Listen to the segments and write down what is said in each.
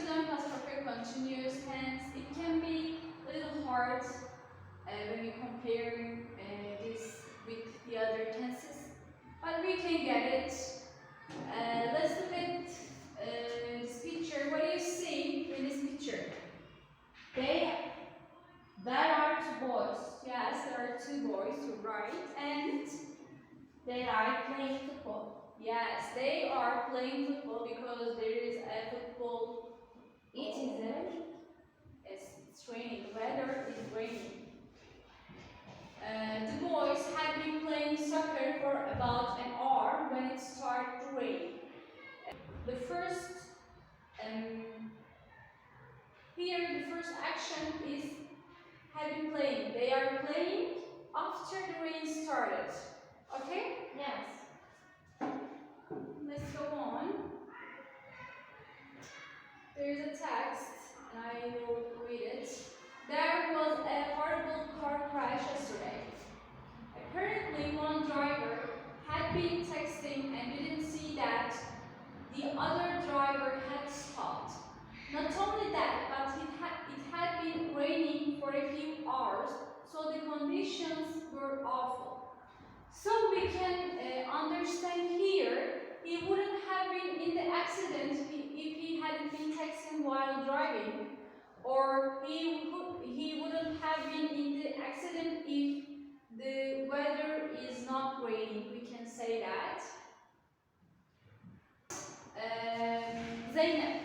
learn past perfect continuous tense. It can be a little hard when you compare this with the other tenses, but we can get it. Let's look at this picture. What do you see in this picture? There are two boys. Yes, there are two boys, you're right. And they are playing football. Yes, they are playing football because there is a football. It is raining. It's raining. The weather is raining. The boys had been playing soccer for about an hour when it started to rain. The first action is had been playing. They are playing after the rain started. Okay? Yes. Let's go on. There is a text, and I will read it. There was a horrible car crash yesterday. Apparently, one driver had been texting and didn't see that the other driver had stopped. Not only that, but it had been raining for a few hours, so the conditions were awful. So we can understand here, he wouldn't have been in the accident if he hadn't been texting while driving, or he wouldn't have been in the accident if the weather is not raining. We can say that. Zeynep,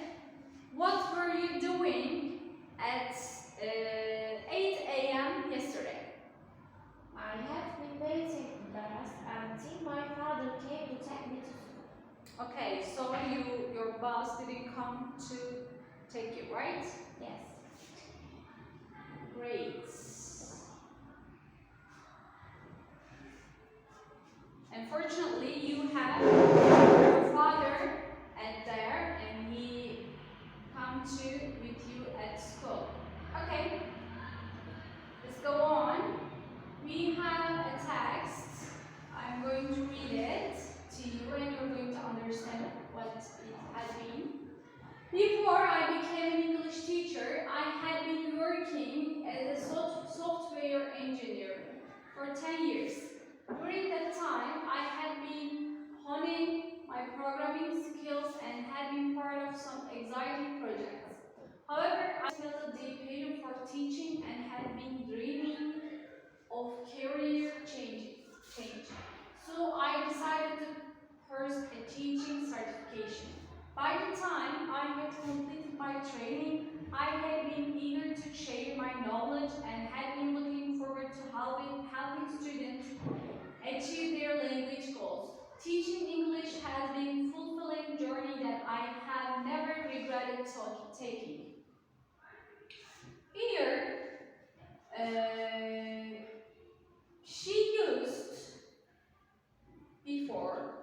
what were you doing at 8 a.m. yesterday? I have been waiting in class until my father came to take me to school. Okay, so your bus didn't come to take you, right? Yes. Great. Unfortunately, you have your father at there, and he come to with you at school. Okay, let's go on. We have a text. I'm going to read it to you, and you're going to understand what it has been. Before I became an English teacher, I had been working as a software engineer for 10 years. During that time, I had been honing my programming skills and had been part of some exciting projects. However, I felt a deep passion for teaching and had been dreaming of career change. So I decided to pursue a teaching certification. By the time I had completed my training, I had been eager to share my knowledge and had been looking forward to helping students achieve their language goals. Teaching English has been a fulfilling journey that I have never regretted taking. Here, she used before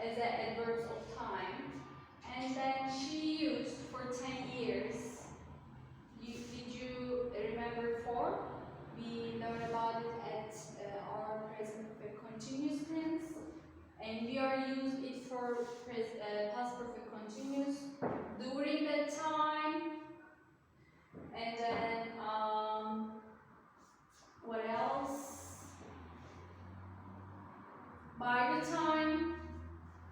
as an adverb of time, and then she used for 10 years. Did you remember for? We learned about it at our present perfect continuous tense, and we are used it for past perfect continuous during that time, and then what else? By the time.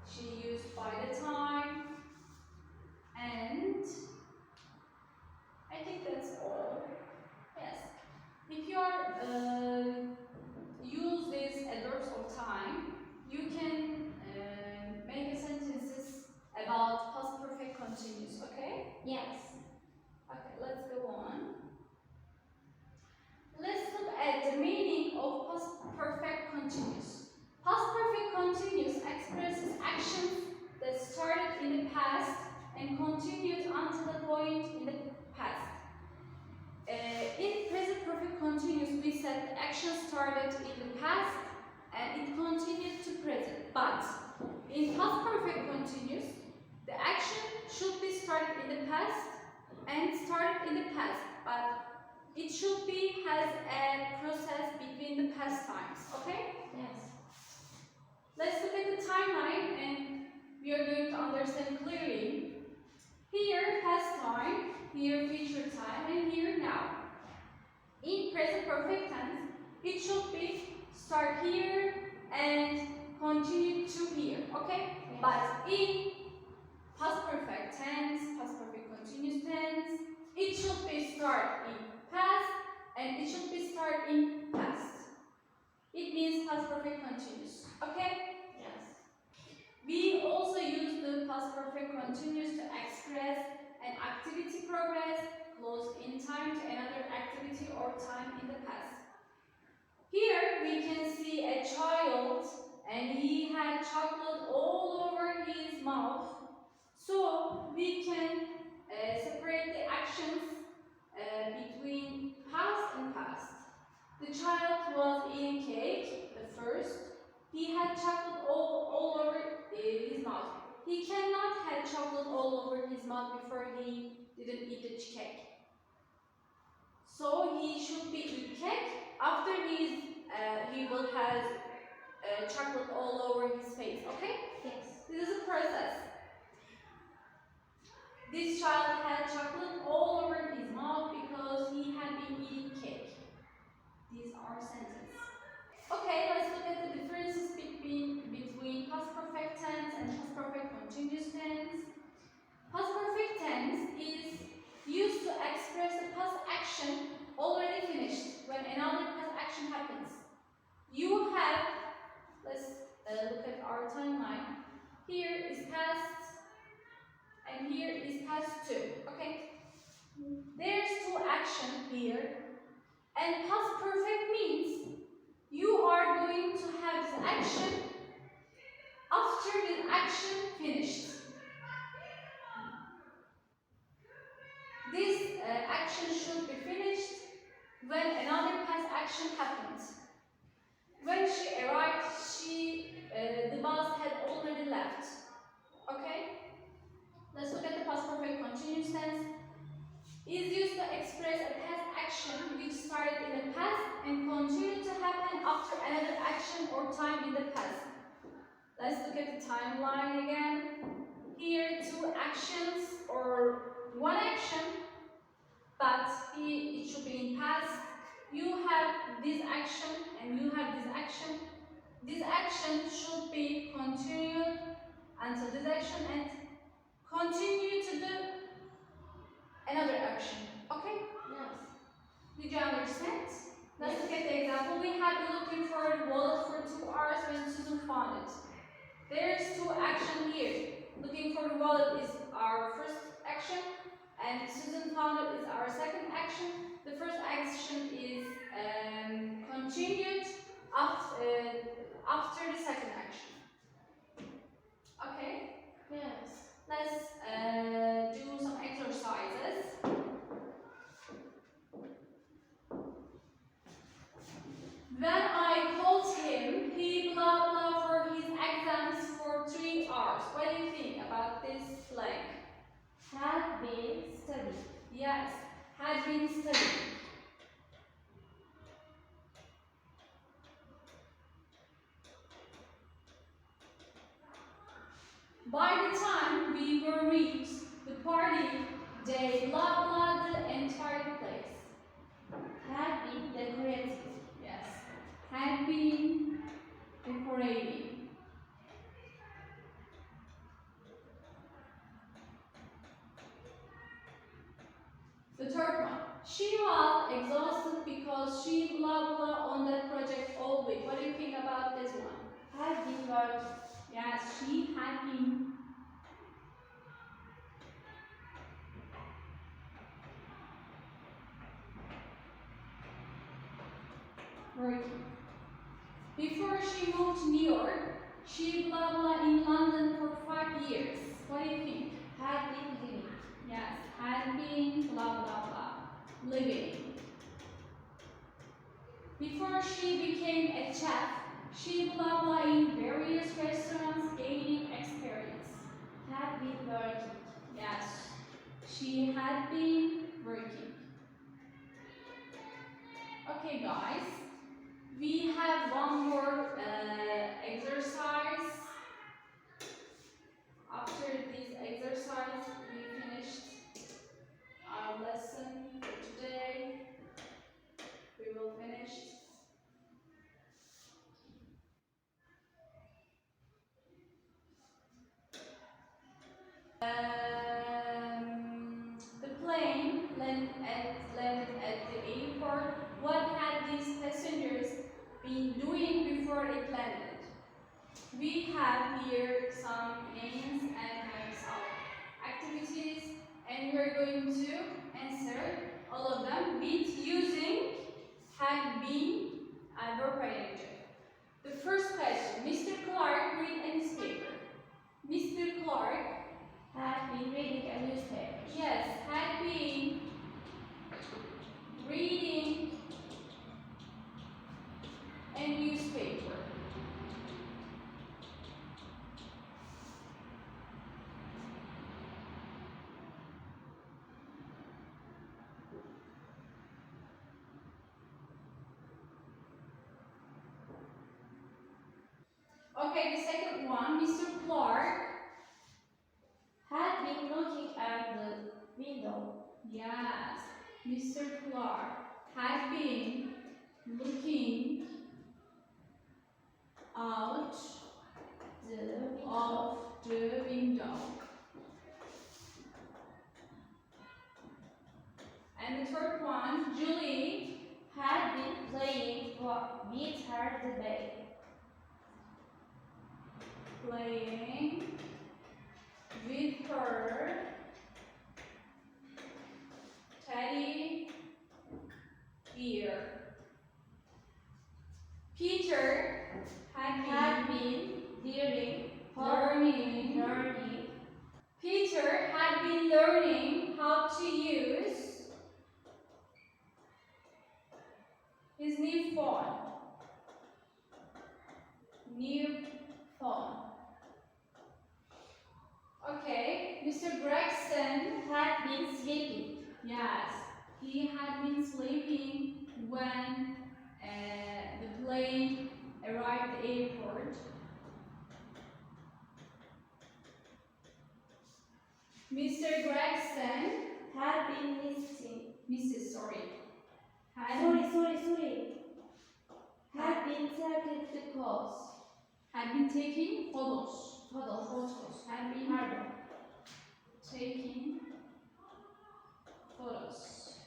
She used by the time, and I think that's all. Yes. If you are use these adverbs of time, you can make a sentences about past perfect continuous. Okay? Yes. Okay. Let's go on. Let's look at the meaning of past perfect continuous. Past perfect continuous expresses actions that started in the past and continued until a point in the past. In present perfect continuous, we said the action started in the past and it continued to present. But in past perfect continuous, the action should be started in the past and started in the past, but it should be has a process between the past times. Okay? Yes. Let's look at the timeline, and we are going to understand clearly. Here past time, here future time, and here now. In present perfect tense, it should be start here and continue to here, okay? Yes. But in past perfect tense, past perfect continuous tense, it should be start in past and it should be start in past. It means past perfect continuous, okay? Yes. We also use the past perfect continuous to express an activity progress close in time to another activity or time in the past. Here we can see a child and he had chocolate all over his mouth. So we can separate the actions between past and past. The child was eating cake, the first. He had chocolate all over his mouth. He cannot have chocolate all over his mouth before he didn't eat the cake. So he should be eat cake after he will have chocolate all over his face. Okay? Yes. This is a process. This child had chocolate all over his mouth because he had been eating cake. These are sentences. Okay, let's look at the differences between past perfect tense and past perfect continuous tense. Past perfect tense is used to express the past action already finished when another past action happens. You have, let's look at our timeline. Here is past and here is past two. Okay? There's two actions here, and past perfect means you are going to have this action after the action finished. This action should be finished when another past action happened. When she arrived, the bus had already left. Okay? Let's look at the past perfect continuous tense. Is used to express a past action which started in the past and continued to happen after another action or time in the past. Let's look at the timeline again. Here, two actions or one action, but it should be in past. You have this action and you have this action. This action should be continued until this action and continue to do another action. Okay? Yes. Did you understand? Let's look at the example. We have been looking for a wallet for 2 hours when Susan found it. There's two actions here. Looking for the wallet is our first action, and Susan found it is our second action. The first action is continued after the second action. Okay? Yes. Let's do some exercises. When I called him, he blah blah for his exams for 3 hours. What do you think about this blank? Had been studied. Yes, had been studying. By the time we were reached the party, they blah blah the entire place. Had been decorated. Yes, had been decorating. The third one. She was exhausted because she blah blah on that project all week. What do you think about this one? Had been working. Yes, she had been working. Before she moved to New York, she blah blah in London for 5 years. What do you think? Had been living. Yes, had been blah blah blah living. Before she became a chef, she blah blah in various restaurants gaining experience. Had been working. Yes, she had been working. Okay guys, we have one more exercise. After this exercise, we finish lesson for today. We will finish. The plane landed at the airport. What had these passengers been doing before it landed? We have here some names and some activities, and we are going to answer all of them with using had been verb ing. The first question: Mr. Clark read a newspaper. Mr. Clark had been reading a newspaper. yes, had been reading a newspaper. Okay, the second one, Mr. Clark Had been looking at the window. yes, Mr. Clark had been looking out of the window. And the third one, Julie Had been playing with her today. playing with her teddy bear. Peter had been learning. Peter had been learning how to use his new phone. Okay, Mr. Gregson Had been sleeping. yes, he had been sleeping when the plane arrived at the airport. Mr. Gregson Had been listening. Mrs. Sorry. Sorry. Had been taking the calls. Had been taking photos. Had been Pardon. taking photos.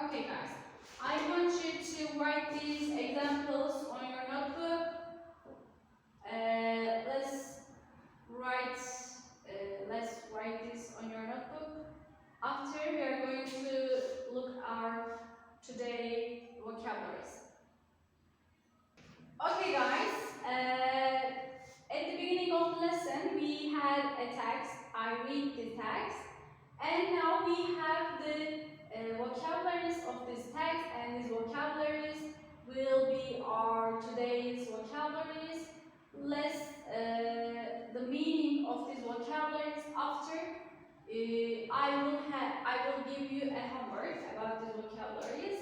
Okay, guys. I want you to write these examples on your notebook. Let's write this on your notebook. After we are going to look our today vocabularies. Okay, guys. At the beginning of the lesson, we had a text. I read the text, and now we have the vocabularies of this text, and these vocabularies will be our today's vocabularies. The meaning of these vocabularies after. I will give you a homework about these vocabularies.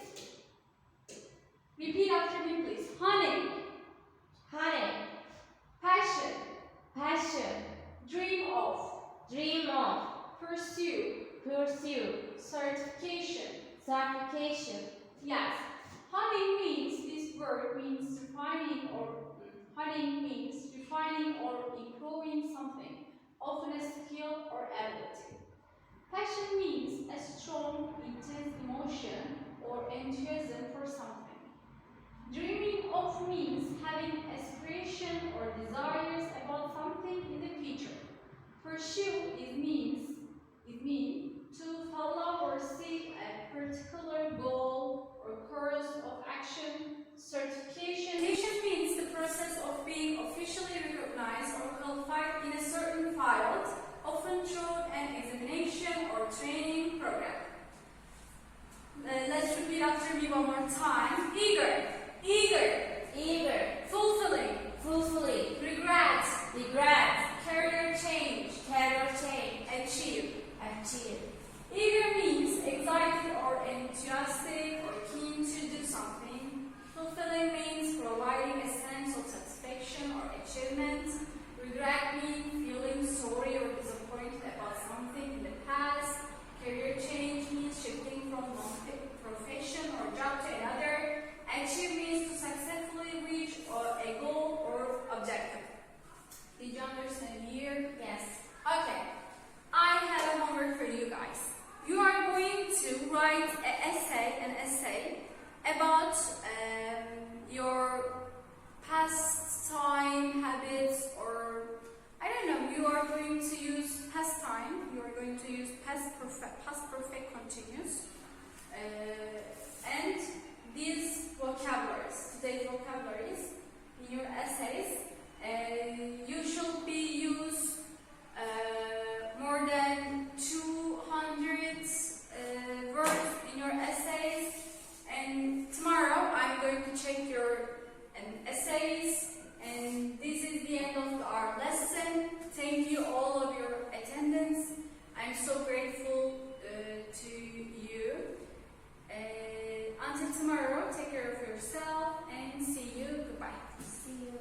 Repeat after me, please. Honey, passion, dream of, pursue, certification. Yes, hunting means this word means refining or improving something, often a skill or ability. Passion means a strong, intense emotion or enthusiasm for something. Dreaming of means having aspiration or desires about something in the future. Pursue means to follow or seek a particular goal or course of action. Certification means the process of being officially recognized or qualified in a certain field, often through an examination or training program. Let's repeat after me one more time. Eager, fulfilling, regret, career change, achieve. Eager means excited or enthusiastic or keen to do something. Fulfilling means providing a sense of satisfaction or achievement. Regret means feeling sorry or disappointed about something in the past. Career change an essay about your pastime habits, or I don't know. You are going to use pastime. You are going to use past perfect continuous, and these vocabularies, today's vocabularies in your essays. You should be use more than 200 words in your essays, and tomorrow I'm going to check your essays, and this is the end of our lesson. Thank you all of your attendance. I'm so grateful to you. Until tomorrow, take care of yourself and see you. Goodbye. See you.